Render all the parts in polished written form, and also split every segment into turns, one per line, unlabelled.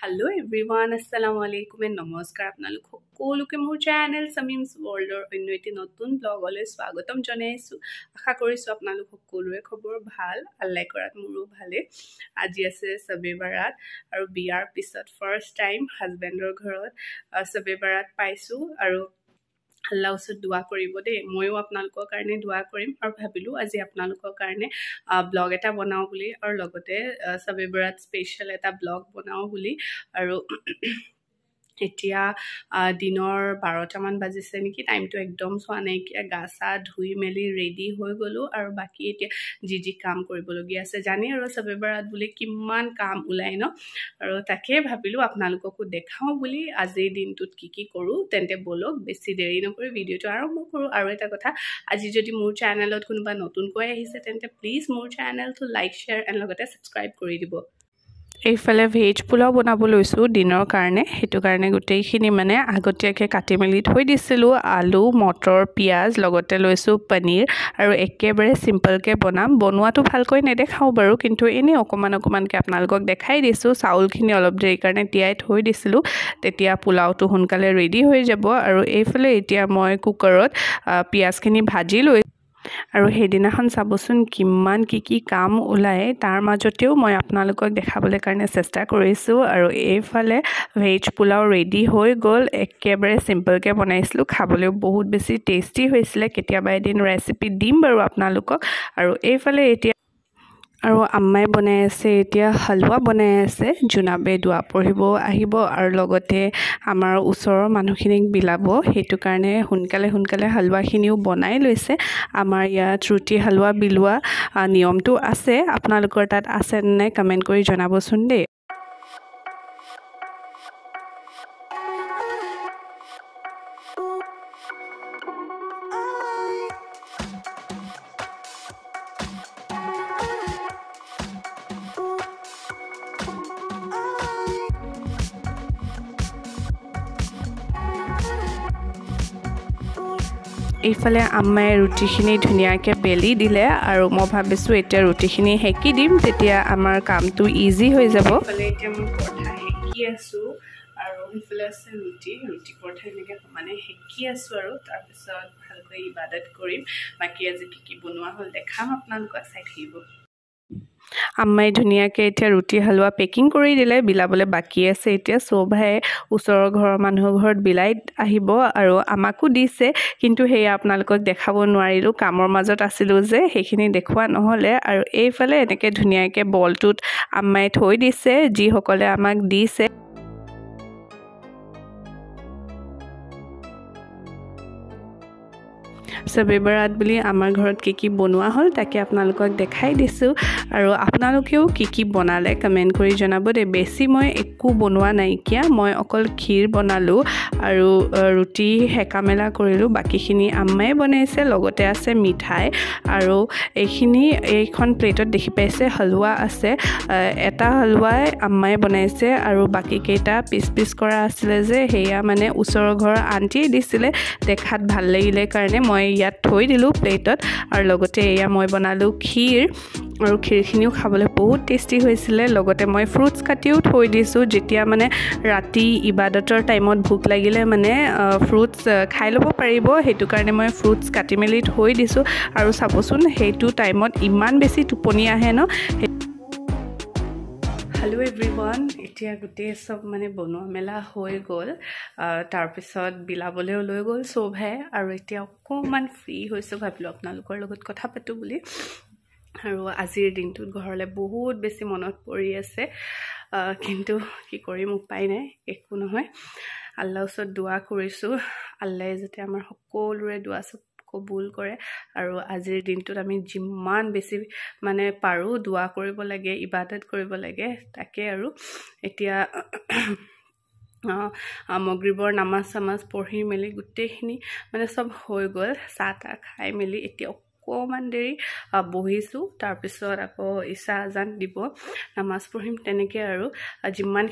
Hello everyone, assalamu alaikum and namaskar. আপোনালোক সকলোকে মোৰ চেনেল সামিমছ ওয়াৰ্ল্ডৰ অন্য এটি নতুন ব্লগলৈ স্বাগতম জনাইছো। আশা কৰিছো আপোনালোক সকলোৰে খবৰ ভাল, আল্লাহ কৰাত মোৰো ভালে। আজি আছে শবে-বাৰাত আৰু বিয়াৰ পিছত ফাৰ্স্ট টাইম হাজবেণ্ডৰ ঘৰত শবে-বাৰাত পাইছো আৰু আল্লাহ ওচৰত দোয়া কৰিব দে। ময়ো আপোনালোকৰ কাৰণে দোয়া কৰিম আৰু ভাবিলো আজি আপোনালোকৰ কাৰণে ব্লগ এটা বনাও বুলি আৰু লগতে শবে-বাৰাত স্পেশাল এটা ব্লগ বনাও বুলি আৰু এতিয়া দিনৰ 12টা মান বাজিছে নেকি, টাইমটো একদম চোৱা নাইকিয়া। গা চা ধুই মেলি ৰেডি হৈ গলো আৰু বাকি এতিয়া যি কাম কৰিবলগীয়া আছে, জানি আৰু শবে-বাৰাত বুলি কিমান কাম ওলাই ন, আৰু তাকে ভাবিলো আপোনালোককো দেখাও বুলি আজিৰ দিনটোত কি কৰো। তেন্তে বলক বেছি দেৰি নকৰি ভিডিঅ'টো আৰম্ভ কৰো। আৰু এটা কথা, আজি যদি মোৰ চেনেলত কোনোবা নতুনকৈ আহিছে তেন্তে প্লিজ মোৰ চেনেলটো লাইক শ্বেয়াৰ এণ্ড লগতে সাবস্ক্ৰাইব কৰি দিব। এইফালে ভেজ পোলাও বনাব লৈছো দিনৰ কাৰণে, সেইটো কাৰণে গোটেইখিনি মানে আগতীয়াকৈ কাটি মেলি থৈ দিছিলোঁ। আলু, মটৰ, পিঁয়াজ, লগতে লৈছো পনীৰ আৰু একেবাৰে চিম্পলকৈ বনাম। বনোৱাটো ভালকৈ নেদেখাওঁ বাৰু, কিন্তু এনেই অকণমানকৈ আপোনালোকক দেখাই দিছোঁ। চাউলখিনি অলপ দেৰি কাৰণে তিয়াই থৈ দিছিলোঁ, তেতিয়া পোলাওটো সোনকালে ৰেডি হৈ যাব। আৰু এইফালে এতিয়া মই কুকাৰত পিঁয়াজখিনি ভাজি লৈ আৰু সেইদিনাখন চাবচোন কিমান কি কাম ওলায়, তাৰ মাজতেও মই আপোনালোকক দেখাবলৈ কাৰণে চেষ্টা কৰিছোঁ। আৰু এইফালে ভেজ পোলাও ৰেডি হৈ গ'ল, একেবাৰে চিম্পলকৈ বনাইছিলোঁ, খাবলৈও বহুত বেছি টেষ্টি হৈছিলে। কেতিয়াবা এদিন ৰেচিপি দিম বাৰু আপোনালোকক। আৰু এইফালে এতিয়া আৰু আম্মাই বনাই আছে, এতিয়া হালৱা বনাই আছে। জোনাবে দোৱা পঢ়িব আহিব আৰু লগতে আমাৰ ওচৰৰ মানুহখিনিক বিলাব, সেইটো কাৰণে সোনকালে হালৱাখিনিও বনাই লৈছে। আমাৰ ইয়াত ৰুটি হালৱা বিলোৱা নিয়মটো আছে, আপোনালোকৰ তাত আছে নে নাই কমেণ্ট কৰি জনাবচোন দেই। এইফালে আম্মাই ৰুটিখিনি ধুনীয়াকৈ বেলি দিলে আৰু মই ভাবিছোঁ এতিয়া ৰুটিখিনি সেকি দিম, তেতিয়া আমাৰ কামটো ইজি হৈ যাব। এইফালে এতিয়া মই পৰঠা সেকি আছোঁ আৰু সেইফালে আছে ৰুটি পৰঠা এনেকৈ মানে সেকি আছোঁ আৰু তাৰপিছত ভালকৈ ইবাদত কৰিম। বাকী আজি কি বনোৱা হ'ল দেখাম আপোনালোকক, চাই থাকিব। আম্মাই ধুনীয়াকৈ এতিয়া ৰুটি হালৱা পেকিং কৰি দিলে, বিলাবলৈ বাকী আছে এতিয়া। চবাই ওচৰৰ ঘৰৰ মানুহৰ ঘৰত বিলাই আহিব আৰু আমাকো দিছে, কিন্তু সেয়া আপোনালোকক দেখাব নোৱাৰিলোঁ, কামৰ মাজত আছিলোঁ যে সেইখিনি দেখুওৱা নহ'লে। আৰু এইফালে এনেকৈ ধুনীয়াকৈ বলটোত আম্মাই থৈ দিছে যিসকলে আমাক দিছে। শবে-বাৰাত বুলি আমাৰ ঘৰত কি বনোৱা হ'ল তাকে আপোনালোকক দেখাই দিছোঁ। আৰু আপোনালোকেও কি বনালে কমেণ্ট কৰি জনাব দেই। বেছি মই একো বনোৱা নাইকিয়া, মই অকল ক্ষীৰ বনালোঁ আৰু ৰুটি সেকা মেলা কৰিলোঁ, বাকীখিনি আম্মাই বনাইছে। লগতে আছে মিঠাই আৰু এইখন প্লেটত দেখি পাইছে হালৱা আছে, এটা হালৱাই আম্মাই বনাইছে আৰু বাকীকেইটা পিচ কৰা আছিলে যে সেয়া মানে ওচৰৰ ঘৰৰ আণ্টিয়ে দিছিলে। দেখাত ভাল লাগিলে কাৰণে মই ইয়াত থৈ দিলোঁ প্লেটত। আৰু লগতে এয়া মই বনালোঁ ক্ষীৰ, আৰু ক্ষীৰখিনিও খাবলৈ বহুত টেষ্টি হৈছিলে। লগতে মই ফ্ৰুটছ কাটিও থৈ দিছোঁ, যেতিয়া মানে ৰাতি ইবাদতৰ টাইমত ভোক লাগিলে মানে ফ্ৰুটছ খাই ল'ব পাৰিব, সেইটো কাৰণে মই ফ্ৰুটছ কাটি মেলি থৈ দিছোঁ। আৰু চাবচোন সেইটো টাইমত ইমান বেছি টোপনি আহে ন। হেল্ল' এভৰিৱান, এতিয়া গোটেই চব মানে বনোৱা মেলা হৈ গ'ল, তাৰপিছত বিলাবলৈও লৈ গ'ল চবাই। আৰু এতিয়া অকণমান ফ্ৰী হৈছোঁ, ভাবিলোঁ আপোনালোকৰ লগত কথা পাতোঁ বুলি। আৰু আজিৰ দিনটোত ঘৰলৈ বহুত বেছি মনত পৰি আছে, কিন্তু কি কৰিম, উপায় নাই, একো নহয়। আল্লাহৰ ওচৰত দোৱা কৰিছোঁ, আল্লাহে যাতে আমাৰ সকলোৰে দোৱা চব কবুল কৰে। আৰু আজিৰ দিনটোত আমি যিমান বেছি মানে পাৰোঁ দোৱা কৰিব লাগে, ইবাদত কৰিব লাগে, তাকে। আৰু এতিয়া মগৰিবৰ নামাজ চামাজ পঢ়ি মেলি গোটেইখিনি মানে চব হৈ গ'ল, চাহ তাহ খাই মেলি এতিয়া অকণমান দেৰি বহিছোঁ। তাৰপিছত আকৌ ইশা আজান দিব, নামাজ পঢ়িম, তেনেকৈ আৰু যিমান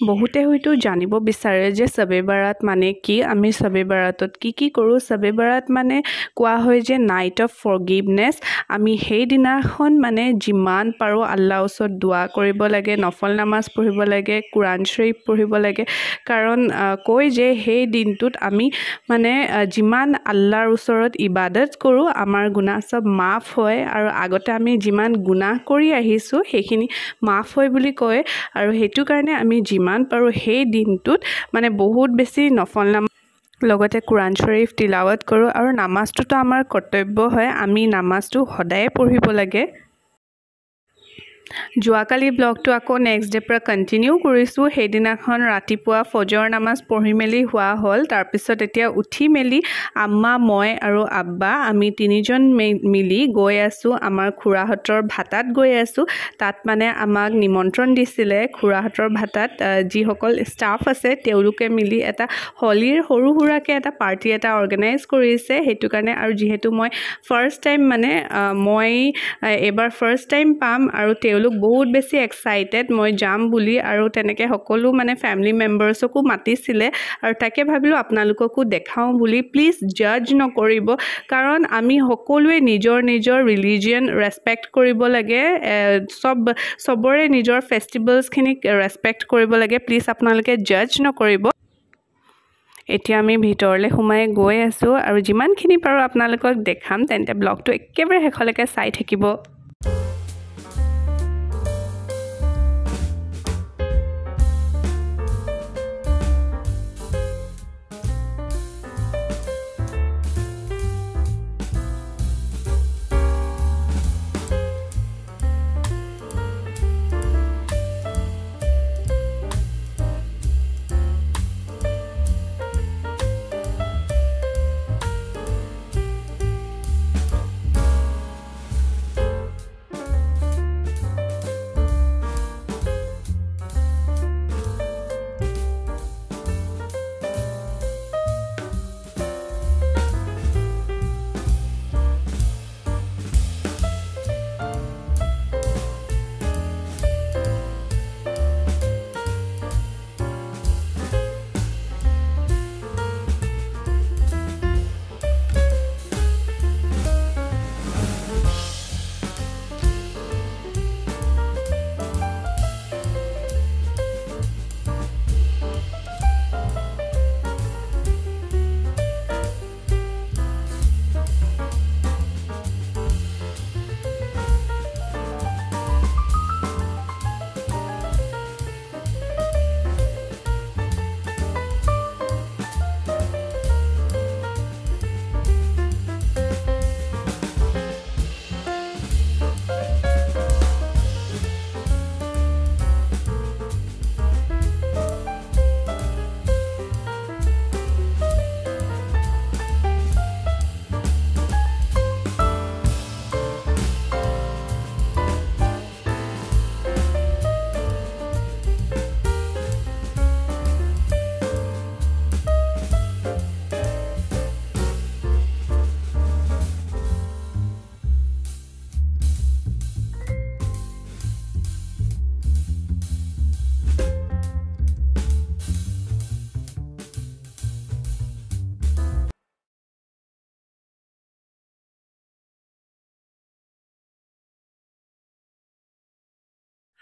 বহুতে হয়তো জানিব বিচাৰে যে শবে-বাৰাত মানে কি, আমি শবে-বাৰাতত কি কৰোঁ। শবে-বাৰাত মানে কোৱা হয় যে নাইট অফ ফৰগিভনেছ। আমি সেইদিনাখন মানে যিমান পাৰোঁ আল্লাহৰ ওচৰত দোৱা কৰিব লাগে, নফল নামাজ পঢ়িব লাগে, কোৰাণ শ্বৰীফ পঢ়িব লাগে। কাৰণ কয় যে সেই দিনটোত আমি মানে যিমান আল্লাহৰ ওচৰত ইবাদত কৰোঁ আমাৰ গুনাহ চব মাফ হয়, আৰু আগতে আমি যিমান গুনাহ কৰি আহিছোঁ সেইখিনি মাফ হয় বুলি কয়। আৰু সেইটো কাৰণে আমি যিমান পাৰোঁ সেই দিনটোত মানে বহুত বেছি নফল নামাজ লগতে কোৰাণ শ্বৰীফ তিলাৱত কৰোঁ। আৰু নামাজটোতো আমাৰ কৰ্তব্য হয়, আমি নামাজটো সদায়ে পঢ়িব লাগে। যোৱাকালি ব্লগটো আকৌ নেক্সট ডে পৰা কণ্টিনিউ কৰিছোঁ। সেইদিনাখন ৰাতিপুৱা ফজৰ নামাজ পঢ়ি মেলি হোৱা হ'ল। তাৰপিছত এতিয়া উঠি মেলি আম্মা, মই আৰু আব্বা আমি তিনিজন মিলি গৈ আছোঁ আমাৰ খুৰাহঁতৰ ভাতাত গৈ আছোঁ। তাত মানে আমাক নিমন্ত্ৰণ দিছিলে খুৰাহঁতৰ ভাতাত যিসকল ষ্টাফ আছে তেওঁলোকে মিলি এটা হলীৰ সৰু সুৰাকৈ এটা পাৰ্টি এটা অৰ্গেনাইজ কৰিছে। সেইটো কাৰণে আৰু যিহেতু মই ফাৰ্ষ্ট টাইম মানে মই এইবাৰ ফাৰ্ষ্ট টাইম পাম আৰু তেওঁলোক বহুত বেছি এক্সাইটেড মই যাম বুলি, আৰু তেনেকৈ সকলো মানে ফেমিলি মেম্বাৰ্ছকো মাতিছিলে। আৰু তাকে ভাবিলোঁ আপোনালোককো দেখাওঁ বুলি। প্লিজ জাজ নকৰিব, কাৰণ আমি সকলোৱে নিজৰ নিজৰ ৰিলিজিয়ন ৰেচপেক্ট কৰিব লাগে। চবৰে নিজৰ ফেষ্টিভেলছখিনিক ৰেচপেক্ট কৰিব লাগে। প্লিজ আপোনালোকে জাজ নকৰিব। এতিয়া আমি ভিতৰলৈ সোমাই গৈ আছোঁ, আৰু যিমানখিনি পাৰোঁ আপোনালোকক দেখাম। তেন্তে ব্লগটো একেবাৰে শেষলৈকে চাই থাকিব।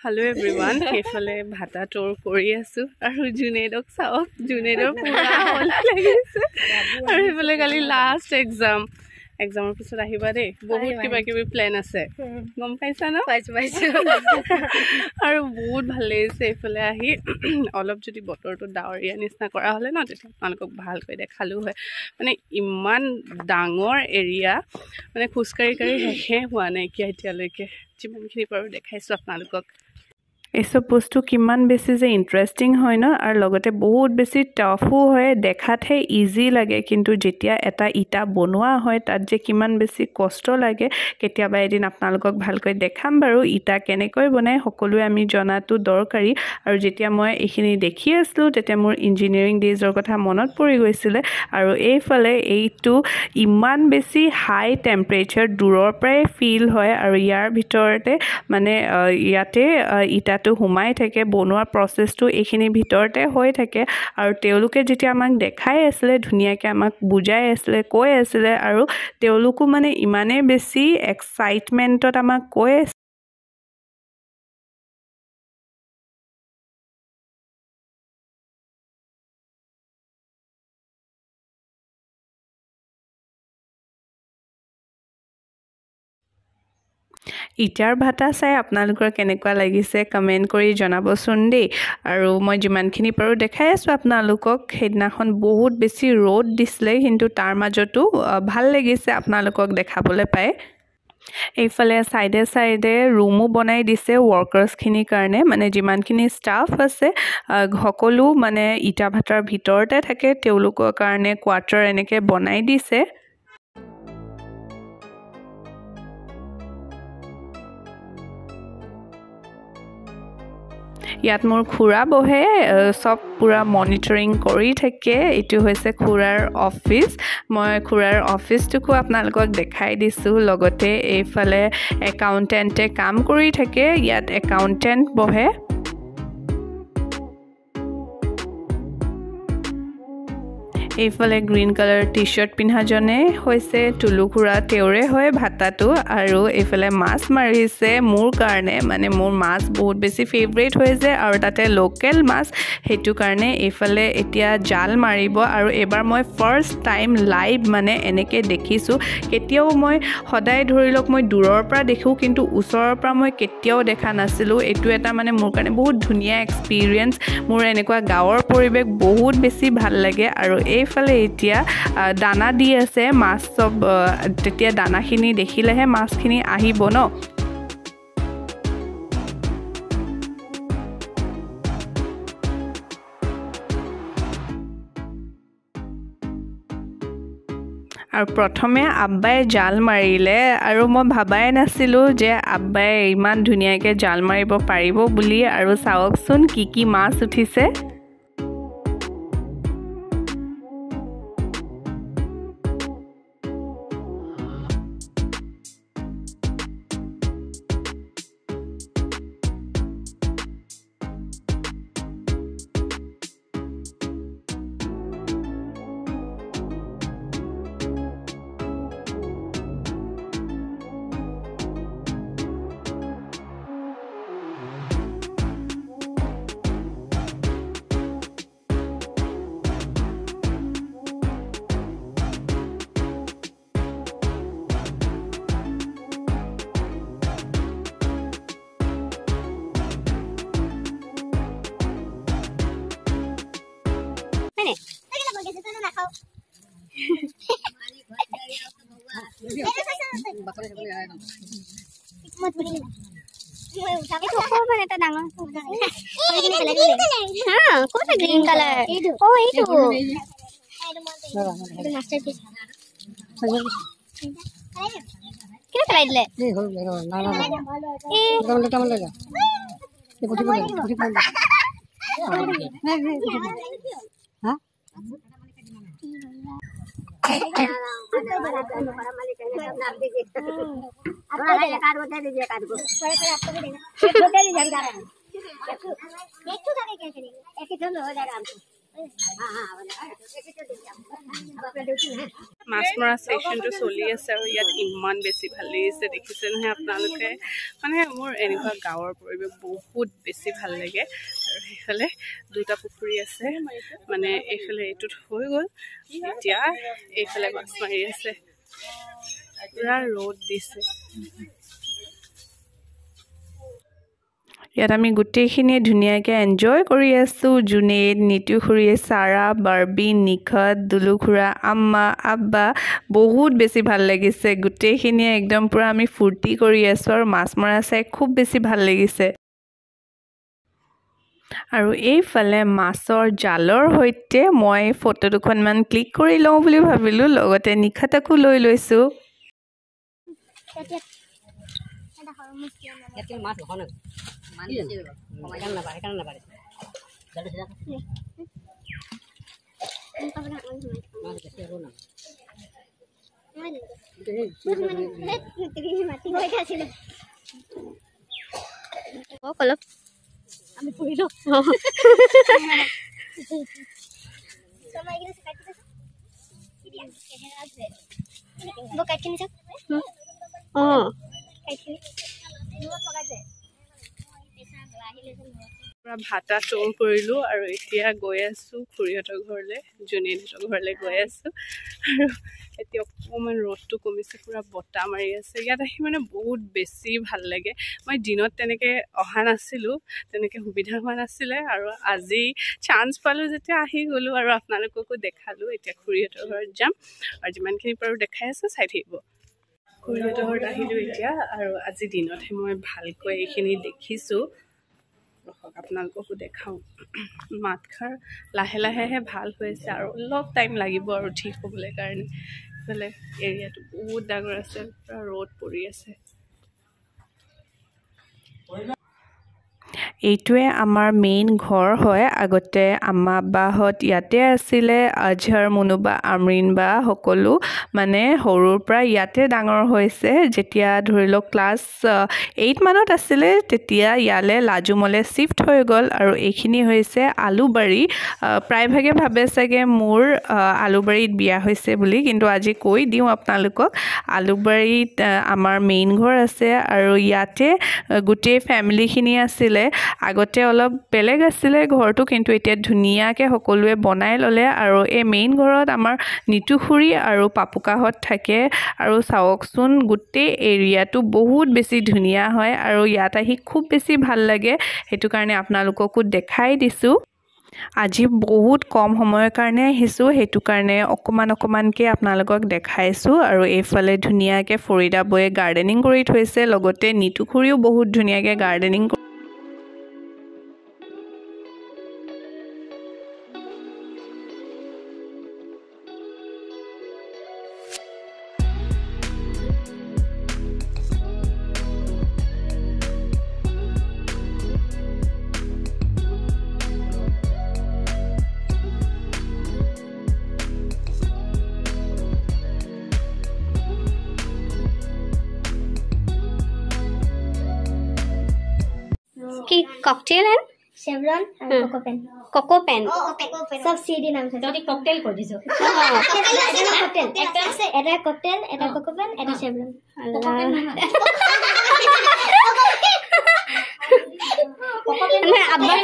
হেল্ল' এভৰিৱান, সেইফালে ভাতা টোৰ কৰি আছোঁ, আৰু জুনেদক চাওক, জুনেদৰ পুৰা হল লাগিছে। আৰু সেইফালে কালি লাষ্ট এক্সামৰ পিছত আহিবা দেই, বহুত কিবা কিবি প্লেন আছে, গম পাইছা ন? পাইছোঁ। আৰু বহুত ভাল লাগিছে এইফালে আহি। অলপ যদি বতৰটো ডাৱৰীয়া নিচিনা কৰা হ'লে ন, তেতিয়া আপোনালোকক ভালকৈ দেখালোঁ হয়। মানে ইমান ডাঙৰ এৰিয়া, মানে খোজকাঢ়ি শেষে হোৱা নাইকিয়া এতিয়ালৈকে। যিমানখিনি পাৰোঁ দেখাইছোঁ আপোনালোকক। এইসব বস্তু কিমান বেছি যে ইণ্টাৰেষ্টিং হয় ন, আৰু লগতে বহুত বেছি টাফো হয়। দেখাতহে ইজি লাগে, কিন্তু যেতিয়া এটা ইটা বনোৱা হয় তাত যে কিমান বেছি কষ্ট লাগে, কেতিয়াবা এদিন আপোনালোকক ভালকৈ দেখাম বাৰু ইটা কেনেকৈ বনায়। সকলোৱে আমি জনাটো দৰকাৰী। আৰু যেতিয়া মই এইখিনি দেখি আছিলোঁ তেতিয়া মোৰ ইঞ্জিনিয়াৰিং ডেইজৰ কথা মনত পৰি গৈছিলে। আৰু এইফালে এইটো ইমান বেছি হাই টেম্পাৰেচাৰ দূৰৰ পৰাই ফিল হয়, আৰু ইয়াৰ ভিতৰতে মানে ইয়াতে ইটাটো ভাতটো সোমাই থাকে বনোৱাৰ প্ৰচেছটো এইখিনি ভিতৰতে হৈ থাকে আৰু তেওঁলোকে যেতিয়া আমাক দেখাই আছিলে ধুনীয়াকৈ আমাক বুজাই আছিলে কৈ আছিলে আৰু তেওঁলোকো মানে ইমানেই বেছি এক্সাইটমেণ্টত আমাক কৈ ইটাৰ ভাটা চাই আপোনালোকৰ কেনেকুৱা লাগিছে কমেণ্ট কৰি জনাবচোন দেই আৰু মই যিমানখিনি পাৰোঁ দেখাই আছোঁ আপোনালোকক সেইদিনাখন বহুত বেছি ৰ'দ দিছিলে কিন্তু তাৰ মাজতো ভাল লাগিছে আপোনালোকক দেখাবলৈ পায় এইফালে চাইডে চাইডে ৰুমো বনাই দিছে ৱৰ্কাৰ্ছখিনিৰ কাৰণে মানে যিমানখিনি ষ্টাফ আছে সকলো মানে ইটা ভাটাৰ ভিতৰতে থাকে তেওঁলোকৰ কাৰণে কোৱাৰ্টাৰ এনেকৈ বনাই দিছে ইয়াত মোৰ খুৰা বহে সব পুৰা মনিটৰিং কৰি থাকে এইটো হৈছে খুৰাৰ অফিচ মই খুৰাৰ অফিচটোকো আপোনালোকক দেখাই দিছোঁ লগতে এইফালে একাউণ্টেণ্টে কাম কৰি থাকে ইয়াত একাউণ্টেণ্ট বহে এইফালে গ্ৰীণ কালাৰ টি-শাৰ্ট পিন্ধাজনে হৈছে টুলু খুৰা তেওঁৰে হয় ভাতাটো আৰু এইফালে মাছ মাৰিছে মোৰ কাৰণে মানে মোৰ মাছ বহুত বেছি ফেভৰেট হৈ যায় আৰু তাতে লোকেল মাছ সেইটো কাৰণে এইফালে এতিয়া জাল মাৰিব আৰু এবাৰ মই ফাৰ্ষ্ট টাইম লাইভ মানে এনেকৈ দেখিছোঁ কেতিয়াও মই সদায় ধৰি লওক মই দূৰৰ পৰা দেখোঁ কিন্তু ওচৰৰ পৰা মই কেতিয়াও দেখা নাছিলোঁ এইটো এটা মানে মোৰ কাৰণে বহুত ধুনীয়া এক্সপিৰিয়েঞ্চ মোৰ এনেকুৱা গাঁৱৰ পৰিৱেশ বহুত বেছি ভাল লাগে আৰু এইফালে এতিয়া দানা দি আছে মাছ সব তেতিয়া দানাখিনি দেখিলেহে মাছখিনি আহিব ন আৰু প্ৰথমে আব্বাই জাল মাৰিলে আৰু মই ভাবাই নাছিলোঁ যে আব্বাই ইমান ধুনীয়াকৈ জাল মাৰিব পাৰিব বুলি আৰু চাওকচোন কি মাছ উঠিছে
গ্ৰীণ কালাৰ অ এইটো মাষ্টাৰপিস কিনে পেলাই দিলে
মাছ মৰা সেশনটো চলি আছে আৰু ইয়াত ইমান বেছি ভাল লাগিছে দেখিছে নহয় আপোনালোকে মানে মোৰ এনেকুৱা গাঁৱৰ পৰিৱেশ বহুত বেছি ভাল লাগে আৰু সেইফালে দুটা পুখুৰী আছে মানে এইফালে এইটোত হৈ গ'ল এতিয়া এইফালে মাছ মাৰি আছে পুৰা ৰ'দ দিছে ইয়াত আমি গোটেইখিনিয়ে ধুনীয়াকৈ এনজয় কৰি আছোঁ জুনেদ নিতুখুৰী চাৰা বাৰ্বি নিখত দুলুখুৰা আম্মা আব্বা বহুত বেছি ভাল লাগিছে গোটেইখিনিয়ে একদম পুৰা আমি ফূৰ্তি কৰি আছোঁ আৰু মাছ মৰা চাই খুব বেছি ভাল লাগিছে আৰু এইফালে মাছৰ জালৰ সৈতে মই ফটো দুখনমান ক্লিক কৰি লওঁ বুলি ভাবিলোঁ লগতে নিখতকো লৈ লৈছোঁ
অলপ আমি পঢ়িলো সময় গিয়ে কাটি দিছো কি দিয়া কেহেৰা আছে বো কাটি নিছো কাটি নিও পকা যায় পেছা আহিলে
পুৰা ভাতা চল কৰিলোঁ আৰু এতিয়া গৈ আছোঁ খুৰীহঁতৰ ঘৰলৈ জুনিহঁতৰ ঘৰলৈ গৈ আছোঁ আৰু এতিয়া অকণমান ৰ'দটো কমিছে পুৰা বতাহ মাৰি আছে ইয়াত আহি মানে বহুত বেছি ভাল লাগে মই দিনত তেনেকৈ অহা নাছিলোঁ তেনেকৈ সুবিধা হোৱা নাছিলে আৰু আজি চান্স পালোঁ যেতিয়া আহি গ'লোঁ আৰু আপোনালোককো দেখালোঁ এতিয়া খুৰীহঁতৰ ঘৰত যাম আৰু যিমানখিনি পাৰোঁ দেখাই আছোঁ চাই থাকিব খুৰীহঁতৰ ঘৰত আহিলোঁ এতিয়া আৰু আজি দিনতহে মই ভালকৈ এইখিনি দেখিছোঁ আপোনালোককো দেখাওঁ মাতষাৰ লাহে লাহেহে ভাল হৈছে আৰু অলপ টাইম লাগিব আৰু ঠিক হ'বলৈ কাৰণে ইফালে এৰিয়াটো বহুত ডাঙৰ আছে পুৰা ৰ'দ পৰি আছে এইটোৱে আমাৰ মেইন ঘৰ হয় আগতে আম্মা আব্বাহঁত ইয়াতে আছিলে আজহাৰ মুনুবা আমৰিন বা সকলো মানে সৰুৰ পৰা ইয়াতে ডাঙৰ হৈছে যেতিয়া ধৰি লওক ক্লাছ 8 মানত আছিলে তেতিয়া ইয়ালে লাজুমলে শিফ্ট হৈ গ'ল আৰু এইখিনি হৈছে আলুবাৰী প্ৰায়ভাগে ভাবে চাগে মোৰ আলুবাৰীত বিয়া হৈছে বুলি কিন্তু আজি কৈ দিওঁ আপোনালোকক আলুবাৰীত আমাৰ মেইন ঘৰ আছে আৰু ইয়াতে গোটেই ফেমিলিখিনি আছিলে আগতে অলপ বেলেগ আছিলে ঘৰটো কিন্তু এতিয়া ধুনীয়াকৈ সকলোৱে বনাই ল'লে আৰু এই মেইন ঘৰত আমাৰ নিতুখুৰী আৰু পাপুকাহঁত থাকে আৰু চাওকচোন গোটেই এৰিয়াটো বহুত বেছি ধুনীয়া হয় আৰু ইয়াত আহি খুব বেছি ভাল লাগে সেইটো কাৰণে আপোনালোককো দেখাই দিছোঁ আজি বহুত কম সময়ৰ কাৰণে আহিছোঁ সেইটো কাৰণে অকমানকৈ আপোনালোকক দেখাইছোঁ আৰু এইফালে ধুনীয়াকৈ ফৰিদা বয়ে গাৰ্ডেনিং কৰি থৈছে লগতে নিতুখুৰীও বহুত ধুনীয়াকৈ গাৰ্ডেনিং
की कॉकटेल है शेवरन और कोको पेन सब सीडी नाम से तो कॉकटेल कर दिसो कॉकटेल एटा कॉकटेल एटा कोको पेन एटा शेवरन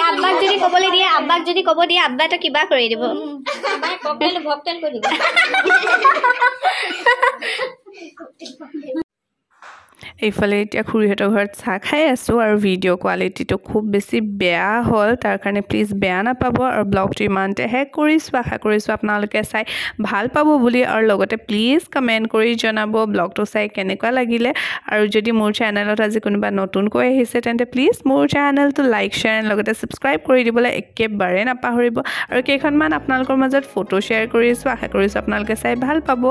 আব্বাক যদি কবলে দিয়ে আব্বাক যদি কব দিয়ে আব্বা তো কিবা কৰি দিব আব্বাই ককটেল ভকটেল কৰি দিব
এইফালে এতিয়া খুৰীহঁতৰ ঘৰত চাহ খাই আছোঁ আৰু ভিডিঅ' কোৱালিটিটো খুব বেছি বেয়া হ'ল তাৰ কাৰণে প্লিজ বেয়া নাপাব আৰু ব্লগটো ইমানতে শেষ কৰিছোঁ আশা কৰিছোঁ আপোনালোকে চাই ভাল পাব বুলি আৰু লগতে প্লিজ কমেণ্ট কৰি জনাব ব্লগটো চাই কেনেকুৱা লাগিলে আৰু যদি মোৰ চেনেলত আজি কোনোবা নতুনকৈ আহিছে তেন্তে প্লিজ মোৰ চেনেলটো লাইক শ্বেয়াৰ লগতে ছাবস্ক্ৰাইব কৰি দিবলৈ একেবাৰে নাপাহৰিব আৰু কেইখনমান আপোনালোকৰ মাজত ফটো শ্বেয়াৰ কৰিছোঁ আশা কৰিছোঁ আপোনালোকে চাই ভাল পাব